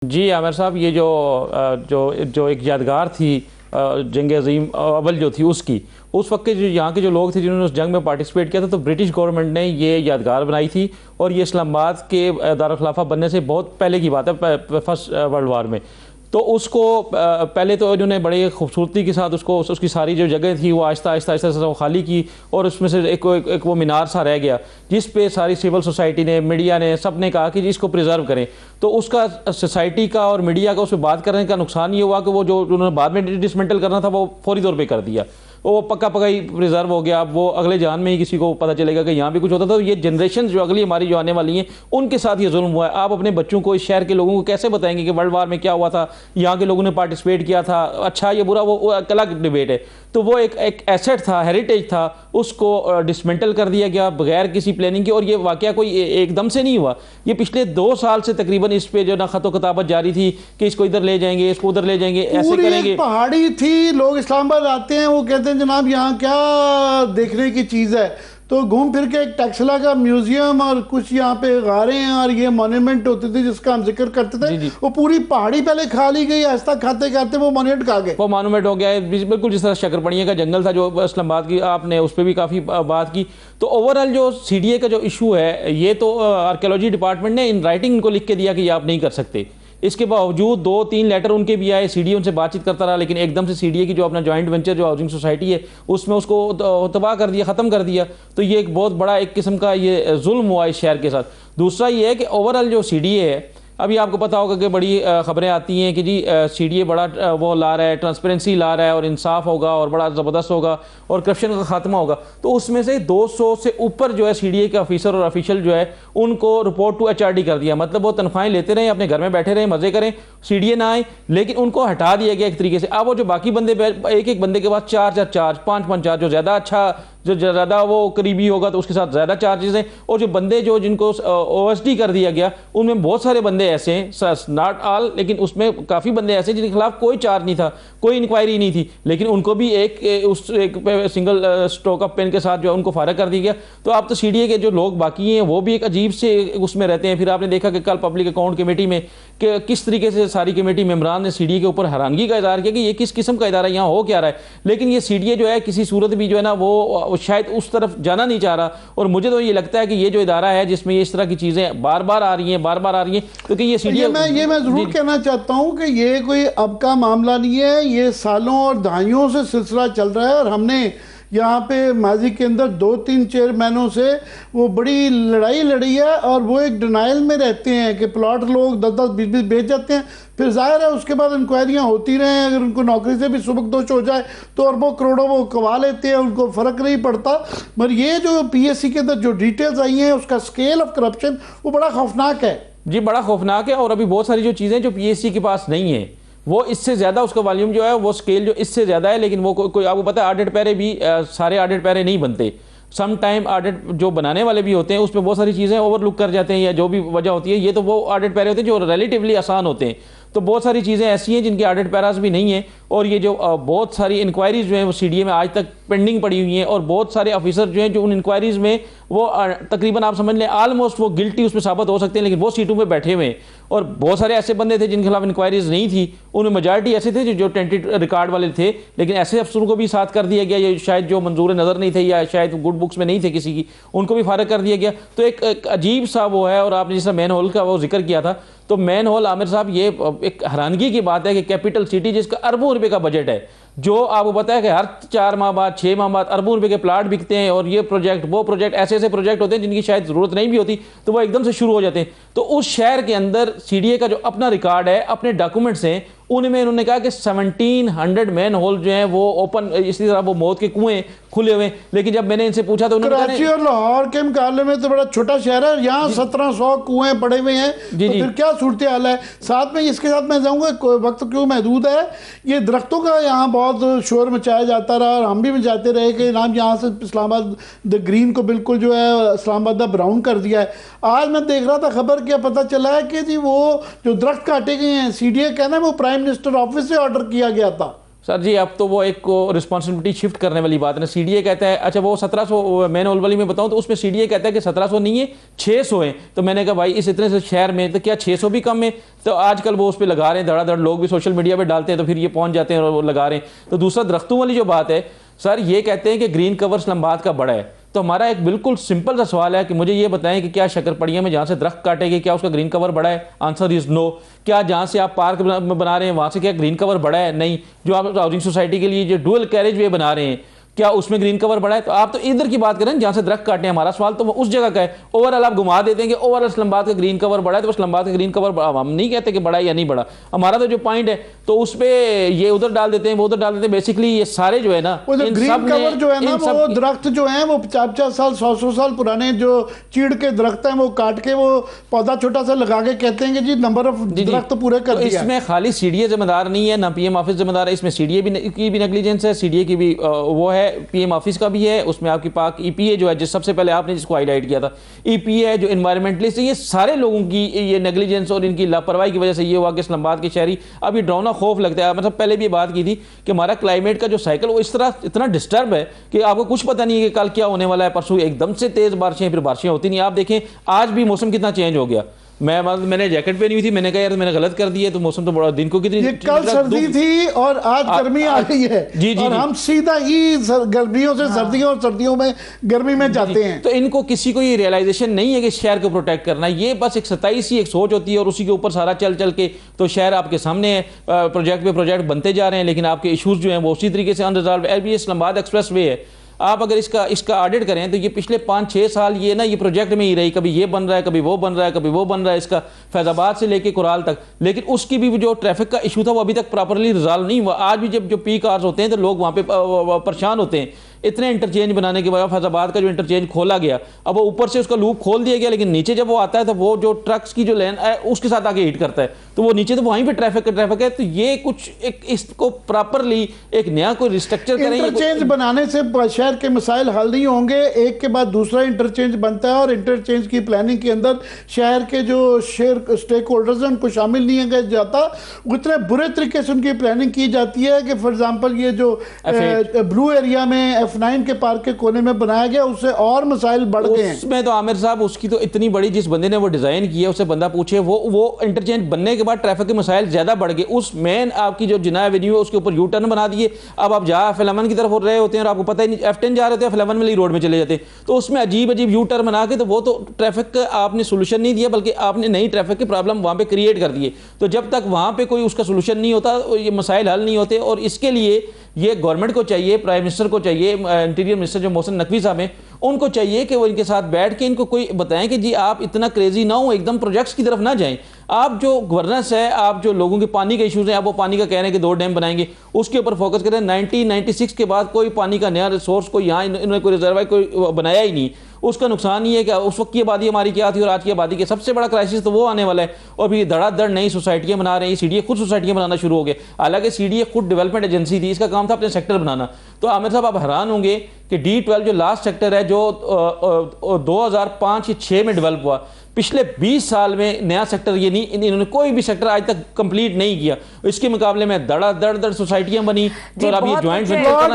जी आमिर साहब, ये जो एक यादगार थी जंग अज़ीम अव्वल जो थी उसकी, उस वक्त के जो यहाँ के जो लोग थे जिन्होंने उस जंग में पार्टिसिपेट किया था, तो ब्रिटिश गवर्नमेंट ने ये यादगार बनाई थी। और ये इस्लामाबाद के दारुल खिलाफा बनने से बहुत पहले की बात है, फर्स्ट वर्ल्ड वार में। तो उसको पहले तो इन्होंने बड़ी खूबसूरती के साथ उसकी सारी जो जगह थी वो आहिस्ता आहिस्ता आहिस्ता खाली की, और उसमें से एक वो मीनार सा रह गया जिस पे सारी सिविल सोसाइटी ने, मीडिया ने, सब ने कहा कि इसको प्रिजर्व करें। तो उसका सोसाइटी का और मीडिया का उस पर बात करने का नुकसान ये हुआ कि वो जो उन्होंने बाद में डिसमेंटल करना था वो फौरी तौर पर कर दिया, वो पक्का पक्का ही प्रिजर्व हो गया। अब वो अगले जान में ही किसी को पता चलेगा कि यहाँ भी कुछ होता था। तो ये जनरेशन जो अगली हमारी जो आने वाली हैं उनके साथ ये जुल्म हुआ है। आप अपने बच्चों को, इस शहर के लोगों को कैसे बताएंगे कि वर्ल्ड वार में क्या हुआ था, यहाँ के लोगों ने पार्टिसिपेट किया था, अच्छा ये बुरा, वो अलग डिबेट है। तो वो एक एसेट था, हेरिटेज था, उसको डिसमेंटल कर दिया गया बगैर किसी प्लानिंग के। और ये वाकया कोई एकदम से नहीं हुआ, ये पिछले 2 साल से तकरीबन इस पे जो ना खतो किताबत जारी थी कि इसको इधर ले जाएंगे, इसको उधर ले जाएंगे, ऐसे करेंगे। पहाड़ी थी, लोग इस्लामाबाद आते हैं, वो कहते हैं जनाब यहाँ क्या देखने की चीज़ है। तो घूम फिर के एक टैक्सला का म्यूजियम और कुछ यहाँ पे गारे हैं और ये मॉन्यूमेंट होते थे जिसका हम जिक्र करते थे, वो पूरी पहाड़ी पहले खा ली गई, आहिस्ता खाते खाते वो मॉन्यूमेंट खा गए, वो मॉन्यूमेंट हो गया है। बिल्कुल जिस तरह शक्करपड़िया का जंगल था जो इस्लामाबाद की, आपने उस पर भी काफ़ी बात की। तो ओवरऑल जो CDA का जो इशू है, ये तो आर्कियोलॉजी डिपार्टमेंट ने इन राइटिंग इनको लिख के दिया कि ये आप नहीं कर सकते। इसके बावजूद 2-3 लेटर उनके भी आए, CDA उनसे बातचीत करता रहा, लेकिन एकदम से CDA की जो अपना जॉइंट वेंचर जो हाउसिंग सोसाइटी है उसमें उसको तबाह कर दिया, ख़त्म कर दिया। तो ये एक बहुत बड़ा एक किस्म का ये जुल्म हुआ इस शहर के साथ। दूसरा ये है कि ओवरऑल जो CDA है, अभी आपको पता होगा कि बड़ी ख़बरें आती हैं कि जी CDA बड़ा वो ला रहा है, ट्रांसपेरेंसी ला रहा है और इंसाफ होगा और बड़ा ज़बरदस्त होगा और करप्शन का खात्मा होगा। तो उसमें से 200 से ऊपर जो है CDA के ऑफिसर और ऑफिशियल जो है उनको रिपोर्ट टू HRD कर दिया। मतलब वो तनख्वाहें लेते रहे, अपने घर में बैठे रहे, मज़े करें, CDA ना आए, लेकिन उनको हटा दिया गया एक तरीके से। अब वो जो बाकी बंदे, एक बंदे के पास 4 चार्ज, 5 चार्ज, जो ज़्यादा अच्छा, जो ज़्यादा वो करीबी होगा तो उसके साथ ज़्यादा चार्जेस हैं। और जो बंदे जिनको OSD कर दिया गया, उनमें बहुत सारे बंदे ऐसे हैं, नॉट ऑल, लेकिन उसमें काफ़ी बंदे ऐसे जिनके खिलाफ कोई चार्ज नहीं था, कोई इंक्वायरी नहीं थी, लेकिन उनको भी एक सिंगल स्ट्रोक ऑफ पेन के साथ जो है उनको फारग कर दिया गया। तो अब तो CDA के जो लोग बाकी हैं वो भी एक अजीब से उसमें रहते हैं। फिर आपने देखा कि कल पब्लिक अकाउंट कमेटी में कि किस तरीके से सारी कमेटी मेंबरान ने CDA के ऊपर हैरानगी का इज़हार किया कि ये किस किस्म का इदारा यहाँ हो क्या रहा है। लेकिन ये CDA जो है किसी सूरत भी जो है ना वो शायद उस तरफ जाना नहीं चाह रहा। और मुझे तो ये लगता है कि ये जो इदारा है जिसमें ये इस तरह की चीज़ें बार बार आ रही हैं, क्योंकि ये CDA, मैं जरूर कहना चाहता हूँ कि ये कोई अब का मामला नहीं है, ये सालों और दहाइयों से सिलसिला चल रहा है। और हमने यहाँ पे माजी के अंदर 2-3 चेयरमैनों से वो बड़ी लड़ाई लड़ी है, और वो एक डिनाइल में रहते हैं कि प्लॉट लोग 10-10, 20-20 बेच जाते हैं। फिर जाहिर है उसके बाद इंक्वायरियाँ होती रहें, अगर उनको नौकरी से भी सुबकदोश हो जाए तो अरबों करोड़ों वो कमा लेते हैं, उनको फ़र्क नहीं पड़ता। मगर ये जो PSC के अंदर जो डिटेल्स आई हैं, उसका स्केल ऑफ करप्शन वो बड़ा खौफनाक है जी, बड़ा खौफनाक है। और अभी बहुत सारी जो चीज़ें जो PSC के पास नहीं है, वो इससे ज़्यादा, उसका वॉल्यूम जो है, वो स्केल जो इससे ज़्यादा है। लेकिन वो कोई आपको पता है ऑडिट पैरे भी सारे ऑडिट पैरे नहीं बनते। सम टाइम ऑडिट जो बनाने वाले भी होते हैं उसमें बहुत सारी चीज़ें ओवरलुक कर जाते हैं, या जो भी वजह होती है। ये तो वो ऑडिट पैरे होते हैं जो रिलेटिवली आसान होते हैं। तो बहुत सारी चीज़ें ऐसी हैं जिनके ऑडिट पैरास भी नहीं है। और ये जो बहुत सारी इंक्वायरीज जो हैं वो CDA में आज तक पेंडिंग पड़ी हुई हैं, और बहुत सारे ऑफिसर जो हैं जो उन इंक्वायरीज में वो तकरीबन आप समझ लें ऑलमोस्ट वो गिल्टी उसमें साबित हो सकते हैं, लेकिन वो सीटों पे बैठे हुए हैं। और बहुत सारे ऐसे बंदे थे जिनके खिलाफ इंक्वायरीज नहीं थी, उनमें मेजॉरिटी ऐसे थे जो टेंटेड रिकॉर्ड वाले थे, लेकिन ऐसे अफसरों को भी साथ कर दिया गया, ये शायद जो मंजूर नज़र नहीं थे या शायद गुड बुक्स में नहीं थे किसी की, उनको भी फारग कर दिया गया। तो एक अजीब सा वो है। और आपने जैसा मैन होल का वो जिक्र किया था, तो मैन होल आमिर साहब, ये एक हैरानगी की बात है कि कैपिटल सिटी जिसका अरबों रुपए का बजट है, जो आपको पता है कि हर 4 माह बाद, 6 माह बाद अरबों रुपए के प्लाट बिकते हैं, और ये प्रोजेक्ट वो प्रोजेक्ट, ऐसे प्रोजेक्ट होते हैं जिनकी शायद ज़रूरत नहीं भी होती, तो वो एकदम से शुरू हो जाते हैं। तो उस शहर के अंदर CDA का जो अपना रिकॉर्ड है, अपने डॉक्यूमेंट्स हैं, उनमें उन्होंने कहा कि 1700 मैन होल जो हैं वो ओपन, इसी तरह वो मौत के कुएं खुले हुए। लेकिन जब मैंने इनसे पूछा तो उन्होंने कहा कराची और लाहौर के मुकाबले में तो बड़ा छोटा शहर है, यहाँ 1700 कुएं पड़े हुए हैं। तो फिर क्या सूरत हाल है। साथ में इसके साथ मैं जाऊँगा, वक्त क्यों महदूद है, ये दरख्तों का यहाँ बहुत शोर मचाया जाता रहा, और हम भी मचाते रहे कि नाम यहाँ से इस्लामाबाद द ग्रीन को बिल्कुल जो है इस्लामाबाद द ब्राउन कर दिया है। आज मैं देख रहा था खबर, क्या पता चला है कि जी वो जो दरख्त काटे गए हैं, CDA कहना है वो प्राइम मिनिस्टर ऑफिस से ऑर्डर किया गया था। सर जी अब तो वो एक रिस्पॉन्सिबिलिटी शिफ्ट करने वाली बात है ना। सीडीए कहता है, अच्छा वो 1700, मैंने ओलवली में बताऊं तो उसमें सीडीए कहता है कि 1700 नहीं है 600 है। तो मैंने कहा भाई इस इतने से शहर में तो क्या 600 भी कम है? तो आजकल वो उस पर लगा रहे हैं धड़ाधड़, लोग भी सोशल मीडिया पे डालते हैं तो फिर ये पहुंच जाते हैं और वो लगा रहे हैं। तो दूसरा दरख्तों वाली जो बात है सर, ये कहते हैं कि ग्रीन कवर इस्लामाबाद का बड़ा है। तो हमारा एक बिल्कुल सिंपल सा सवाल है कि मुझे ये बताएं कि क्या शक्करपड़िया में जहाँ से दरख्त काटेंगे क्या उसका ग्रीन कवर बड़ा है? Answer is no. क्या जहाँ से आप पार्क बना रहे हैं वहाँ से क्या ग्रीन कवर बड़ा है? नहीं। जो आप हाउसिंग सोसाइटी के लिए जो डुअल कैरेज वे बना रहे हैं क्या उसमें ग्रीन कवर बड़ा है? तो आप तो इधर की बात करें जहाँ से दरख्त काटने हैं। हमारा सवाल तो उस जगह का है। ओवरऑल आप घुमा देते हैं कि ओवरऑल इस्लामाबाद का ग्रीन कवर बड़ा है, तो इस्लामाबाद का ग्रीन कवर हम नहीं कहते कि बड़ा है या नहीं बड़ा। हमारा तो जो पॉइंट है तो उस पर ये उधर डाल देते हैं वो उधर डाल देते हैं। बेसिकली ये सारे जो है ना ग्रीन कवर जो है ना वो दरख्त जो है वो 50-50 साल 100-100 साल पुराने जो चीड़ के दरख्त हैं वो काट के वो पौधा छोटा सा लगा के कहते हैं कि जी नंबर ऑफ दरख्त पूरे कर दिया। इसमें खाली सीडीए जिम्मेदार नहीं है ना पीएम ऑफिस जिम्मेदार है, इसमें सीडीए की भी नेग्लिजेंस है, सीडीए की भी वो है, पीएम ऑफिस का भी है। उसमें आपकी पाक ईपीए जो है जिस सबसे पहले आपने जिसको हाईलाइट किया था, ईपीए है जो एनवायरमेंटलिस्ट, ये सारे लोगों की ये नेग्लिजेंस और इनकी लापरवाही की वजह से ये हुआ कि इस्लामाबाद के शहरी अब ये डरावना खौफ लगता है। मतलब पहले भी बात की थी कि हमारा क्लाइमेट का जो साइकिल वो इस तरह इतना डिस्टर्ब है कि आपको कुछ पता नहीं है कि कल क्या होने वाला है। परसों एकदम से तेज बारिशें, फिर बारिशें होती नहीं। आप देखें आज भी मौसम कितना चेंज हो गया। मैंने जैकेट पहनी हुई थी, मैंने कहा यार मैंने गलत कर दी है, तो मौसम तो बड़ा दिन को कितनी ये कल सर्दी थी और आज गर्मी आ गई है। जी जी और हम सीधा ही गर्मियों से सर्दियों और सर्दियों में गर्मी में जाते हैं। तो इनको किसी को ये रियलाइजेशन नहीं है कि शहर को प्रोटेक्ट करना है। ये बस एक 27 एक सोच होती है और उसी के ऊपर सारा चल चल के तो शहर आपके सामने है, प्रोजेक्ट पे प्रोजेक्ट बनते जा रहे हैं, लेकिन आपके इशूज जो हैं वो उसी तरीके से अनरिजॉल्व। ये इस्लामाबाद एक्सप्रेस वे है, आप अगर इसका ऑडिट करें तो ये पिछले 5-6 साल ये प्रोजेक्ट में ही रही, कभी ये बन रहा है, कभी वो बन रहा है, कभी वो बन रहा है, इसका फैजाबाद से लेके कुराल तक। लेकिन उसकी भी जो ट्रैफिक का इशू था वो अभी तक प्रॉपरली रिजॉल्व नहीं हुआ। आज भी जब जो पीक आवर्स होते हैं तो लोग वहाँ पे परेशान होते हैं। इतने इंटरचेंज बनाने के बाद फैजाबाद का जो इंटरचेंज खोला गया, अब वो ऊपर से उसका लूप खोल दिया गया, लेकिन नीचे जब वो आता है तो वो जो ट्रक्स की जो लेन है उसके साथ आगे हिट करता है, तो वो नीचे तो वहीं पे ट्रैफिक है। तो ये कुछ एक इसको प्रॉपरली एक नया कोई रिस्ट्रक्चर करें। इंटरचेंज बनाने से शहर के मसाइल हल नहीं होंगे। एक के बाद दूसरा इंटरचेंज बनता है और इंटरचेंज की प्लानिंग के अंदर शहर के जो स्टेक होल्डर्स हैं उनको शामिल नहीं किया जाता। उतने बुरे तरीके से उनकी प्लानिंग की जाती है कि फॉर एग्जाम्पल ये जो ब्लू एरिया में F9 के पार्क के कोने में बनाया गया उससे और मसाइल बढ़ गए हैं। उसमें तो आमिर साहब उसकी तो इतनी बड़ी, जिस बंदे ने वो डिजाइन किया उससे बंदा पूछे, वो इंटरचेंज बनने के बाद ट्रैफिक के मसाइल ज्यादा बढ़ गए। उस मेन आपकी जो जिना एवेन्यू है उसके ऊपर यू टर्न बना दिए। अब आप जहाँ F11 की तरफ हो रहे होते हैं और आपको पता ही नहीं, F10 जा रहे होते हैं, F11 वाली रोड में चले जाते हैं, तो उसमें अजीब अजीब यू टर्न बना के, तो वो तो ट्रैफिक का आपने सोल्यूशन नहीं दिया बल्कि आपने नई ट्रैफिक की प्रॉब्लम वहाँ पे क्रिएट कर दिए। तो जब तक वहाँ पे कोई उसका सोल्यूशन नहीं होता ये मसाइल हल नहीं होते। और इसके लिए ये गवर्नमेंट को चाहिए, प्राइम मिनिस्टर को चाहिए, इंटीरियर मिनिस्टर जो मोहसिन नकवी साहब हैं उनको चाहिए कि वो इनके साथ बैठ के इनको कोई बताएं कि जी आप इतना क्रेजी ना हो, एकदम प्रोजेक्ट्स की तरफ ना जाएं। आप जो गवर्नेंस है, आप जो लोगों के पानी के इश्यूज हैं, आप वो पानी का कह रहे हैं कि 2 डैम बनाएंगे, उसके ऊपर फोकस करें। 1996 के बाद कोई पानी का नया रिसोर्स कोई यहाँ इन्होंने कोई रिजर्वायर कोई बनाया ही नहीं। उसका नुकसान ये है कि उस वक्त की आबादी हमारी क्या थी और आज की आबादी के सबसे बड़ा क्राइसिस तो वो आने वाला है। और भी धड़ाधड़ नई सोसाइटियाँ बना रहे हैं, सीडीए खुद सोसाइटियाँ बनाना शुरू हो गए। हालांकि सीडीए खुद डेवलपमेंट एजेंसी थी, इसका काम था अपने सेक्टर बनाना। तो आमिर साहब आप हैरान होंगे कि D12 जो लास्ट सेक्टर है जो 2005-6 में डेवलप हुआ, पिछले 20 साल में नया सेक्टर ये नहीं, इन्होंने कोई भी सेक्टर आज तक कंप्लीट नहीं किया। इसके मुकाबले में धड़ाधड़ सोसाइटियां बनी और अब ये ज्वाइंट वेंचर